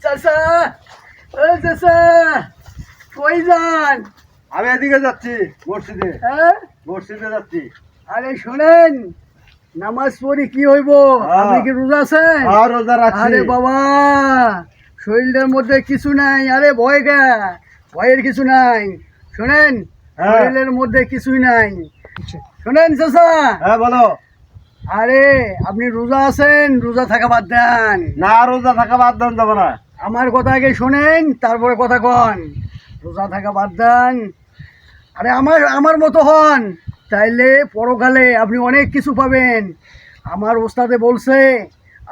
চাচা, ও চাচা, কই যান? আমি এদিকে যাচ্ছি মসজিদে। হ্যাঁ? মসজিদে যাচ্ছি। আরে শোনেন, নামাজ পড়ি কি হইব? আপনি কি রোজা আছেন? আর রোজা রাখছি। আরে বাবা, শরীরের মধ্যে কিছু নাই। আরে ভয় গা, ভয়ের কিছু নাই। শোনেন, হ্যাঁ। শরীরের মধ্যে কিছুই নাই। শোনেন চাচা, হ্যাঁ বলো। আরে আপনি রোজা আছেন, রোজা থাকা বাদ দেন। না, রোজা থাকা বাদ দেন যাবো না। আমার কথা আগে শোনেন, তারপরে কথা কন। রোজা থাকা বাদ দেন। আরে আমার আমার মতো হন, তাইলে পরকালে আপনি অনেক কিছু পাবেন। আমার ওস্তাদে বলছে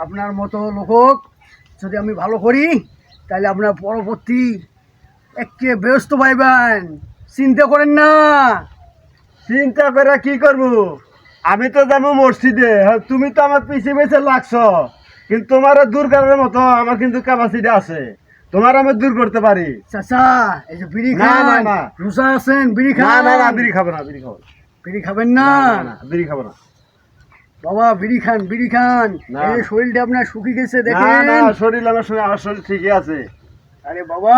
আপনার মতো লোক যদি আমি ভালো করি, তাহলে আপনার পরবর্তী একে ব্যস্ত পাইবেন। চিন্তা করেন না। চিন্তা করে কি করবো? আমি তো যাবো মসজিদে। হ্যাঁ, তুমি তো আমার পিছিয়ে পিছিয়ে লাগছো, কিন্তু তোমার দূর করার মতো আমার কিন্তু ক্যাপাসিটি আছে। তোমার আমি দূর করতে পারি। চাচা, এই যে বিড়ি না, খান, না, না। রোজা আছেন, বিড়ি না, খান। না, না, বিড়ি খাবো না, বিড়ি খাবো না। বিড়ি খাবেন না? না, না, বিড়ি খাবো না। বাবা বিড়ি খান, বিড়ি খান। না, এই যে না। শরীরটা আপনার শুকিয়ে গেছে না, দেখেন। না, শরীর আমার শরীর ঠিকই আছে। আরে বাবা,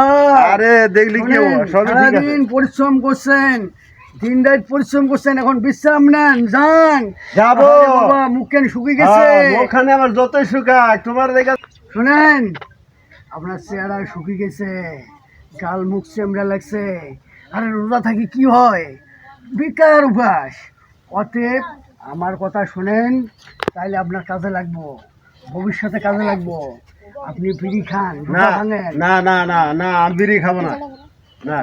আরে দেখলি কি শোনেন, হবো? শরীর ঠিক আছে। সারাদিন পরিশ্রম করছেন, দিন রাত পরিশ্রম করছেন, এখন বিশ্রাম নেন, যান। যাবো। আরে বাবা, মুখ কেন শুকিয়ে গেছে? ওখানে আমার যতই শুকাক তোমার দেখা। শোনেন, আপনার চেহারা শুকিয়ে গেছে, গাল মুখ চেমড়া লাগছে। আরে রোজা থাকি কি হয়? বিকার উপাস। অতএব আমার কথা শোনেন, তাইলে আপনার কাজে লাগবো, ভবিষ্যতে কাজে লাগবো। আপনি বিড়ি খান, না, রোজা ভাঙেন। না, না, না, না, আমি বিড়ি খাবো না। না,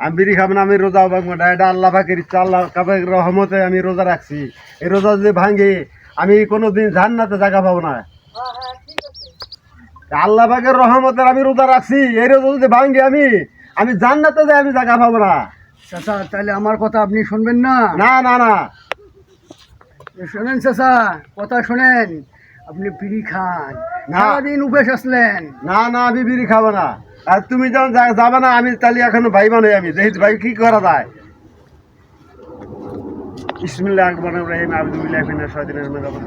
আমি বিড়ি খাবো না। আমি রোজা ভাঙবো না। এটা আল্লাহ পাকের ইচ্ছা, আল্লাহ পাকের রহমতে আমি রোজা রাখছি। এই রোজা যদি ভাঙি, আমি কোনোদিন জান্নাতে জায়গা পাবো না। আল্লাহ পাকের রহমতে আমি রোজা রাখছি। এই রোজা যদি ভাঙি, আমি জান্নাতে যাই, আমি জায়গা পাবো না। চাচা, তাহলে আমার কথা আপনি শুনবেন না? না, না, না, শোনেন চাচা, কথা শোনেন। আপনি বিড়ি খান, না। সারাদিন উপেস আসলেন। না, না, আমি বিড়ি খাবো না। আর তুমি যখন যাবে না, আমি তাহলে এখনো ভাইবা নই। আমি দেখি ভাই কি করা যায়। বিসমিল্লাহির রহমানির রহিম। আউযুবিল্লাহি মিনাশ শাইতানির রাজিম।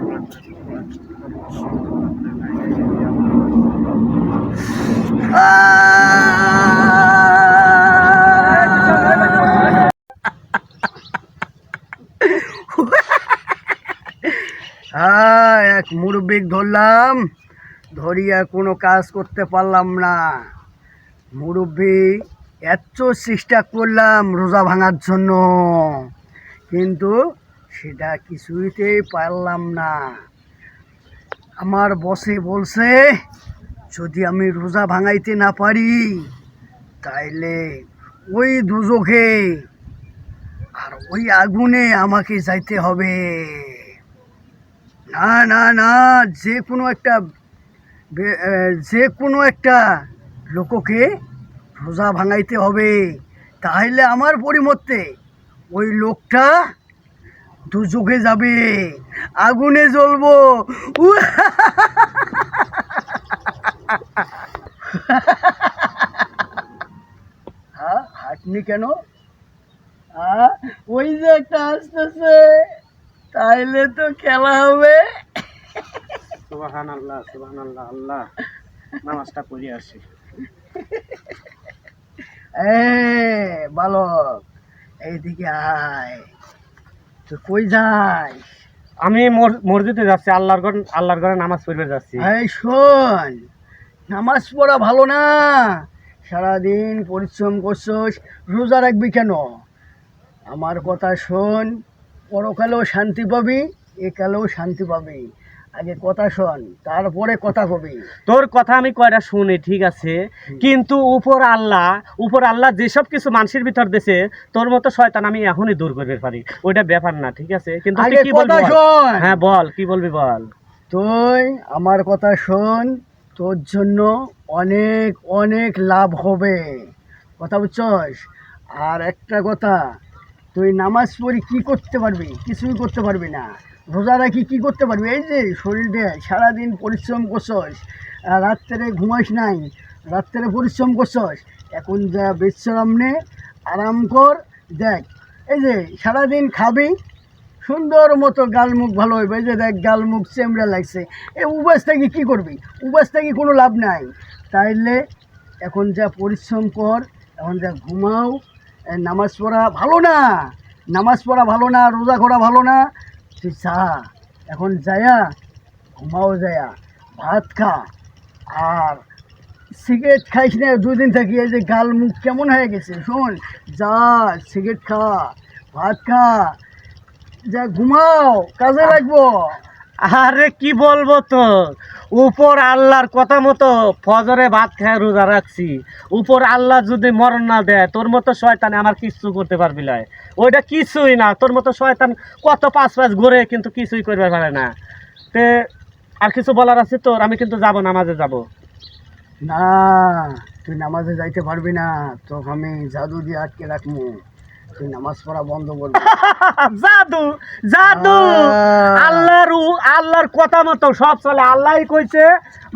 হ্যাঁ, এক মুরব্বিক ধরলাম, ধরিয়া কোনো কাজ করতে পারলাম না। মুরব্বি এত চেষ্টা করলাম রোজা ভাঙার জন্য, কিন্তু সেটা কিছুইতেই পারলাম না। আমার বসে বলছে যদি আমি রোজা ভাঙাইতে না পারি, তাইলে ওই দুজখে আর ওই আগুনে আমাকে যাইতে হবে। না, না, না, যে কোনো একটা লোককে রোজা ভাঙাইতে হবে, তাহলে আমার পরিবর্তে ওই লোকটা দুজখে যাবে, আগুনে জ্বলবো। হ্যাঁ, হাঁটনি কেন? ওই যে একটা আসতেছে, তাইলে তো খেলা হবে। সুবহানাল্লাহ, সুবহানাল্লাহ। আল্লাহ, নামাজটা পড়ে আসি। বালক, এইদিকে আয়। তুই কই যাস? আমি মসজিদে যাচ্ছি, আল্লাহর ঘরে নামাজ পড়তে যাচ্ছি। এই শোন, নামাজ পড়া ভালো না? সারাদিন পরিশ্রম করছস, রোজা রাখবি কেন? আমার কথা শোন, পরকালেও শান্তি পাবি, একালেও শান্তি পাবি। আগে কথা শোন, তারপরে কথা কবি। তোর কথা আমি কয়টা শুনি, ঠিক আছে, কিন্তু উপর আল্লাহ যেসব কিছু মানুষের ভিতর দিয়েছে, তোর মতো শয়তান আমি এখনই দূর করতে পারি। ওইটা ব্যাপার না, ঠিক আছে, কিন্তু তুই আগে কি কথা বলবি বল? শোন। হ্যাঁ বল, কি বলবি বল। তুই আমার কথা শোন, তোর জন্য অনেক অনেক লাভ হবে, কথা বুঝছস? আর একটা কথা, তুই নামাজ পড়ি কি করতে পারবি? কিছুই করতে পারবি না। রোজা রাখি কি করতে পারবি? এই যে শরীরে সারাদিন পরিশ্রম করছস, রাত্রে ঘুমাস নাই, রাত্রে পরিশ্রম করছস, এখন যা বিশ্রাম নে, আরাম কর। দেখ, এই যে সারাদিন খাবি, সুন্দর মতো গাল মুখ ভালো হইবে। যে দেখ গাল মুখ চেমড়া লাগছে, এই উবাস থেকে কী করবি? উবাস থেকে কোনো লাভ নাই। তাইলে এখন যা পরিশ্রম কর, এখন যা ঘুমাও। নামাজ পড়া ভালো না, নামাজ পড়া ভালো না, রোজা করা ভালো না। তুই যা, এখন যায়া ঘুমাও, যায়া ভাত খা। আর সিগারেট খাইস না 2 দিন থাকি, এই যে গাল মুখ কেমন হয়ে গেছে। শোন, যা সিগারেট খা, ভাত খা, যা ঘুমাও, কাজে লাগবো। আরে কি বলবো তো, উপর আল্লাহর কথা মতো ফজরে ভাত খায় রোজা রাখছি। উপর আল্লাহ যদি মরণ না দেয়, তোর মতো শয়তানে আমার কিচ্ছু করতে পারবি না। ওইটা কিছুই না, তোর মতো শয়তান কত পাঁচ ঘুরে কিন্তু কিছুই করতে পারে না। তে আর কিছু বলার আছে তোর? আমি কিন্তু যাব, নামাজে যাব। না, তুই নামাজে যাইতে পারবি না, তোকে আমি জাদু দিয়ে আটকে রাখবো। তুই নামাজ পড়া বন্ধ করবি। জাদু, জাদু! আল্লাহর কথা মতো সব চলে। আল্লাহই কইছে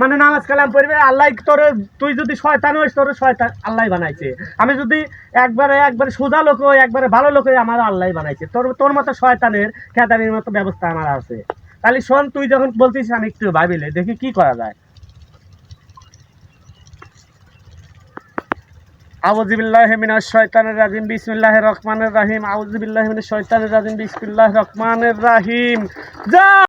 মানে নামাজ কালাম পড়বে। আল্লাহ তোরে, তুই যদি শয়তান হইস, তোর শয়তান আল্লাহই বানাইছে। আমি যদি একবারে সোজা লোক হই, একবারে ভালো লোক হই, আমার আল্লাহই বানাইছে। তোর মতো শয়তানের খেদানির মতো ব্যবস্থা আমার আছে। তাহলে শোন, তুই যখন বলছিস আমি একটু ভাবিলে দেখি কি করা যায়। আউযু বিল্লাহি মিনাশ শাইতানির রাজিম, বিসমিল্লাহির রহমানির রহিম। আউযু বিল্লাহি মিনাশ শাইতানির রাজিম, বিসমিল্লাহির রহমানির রহিম। যা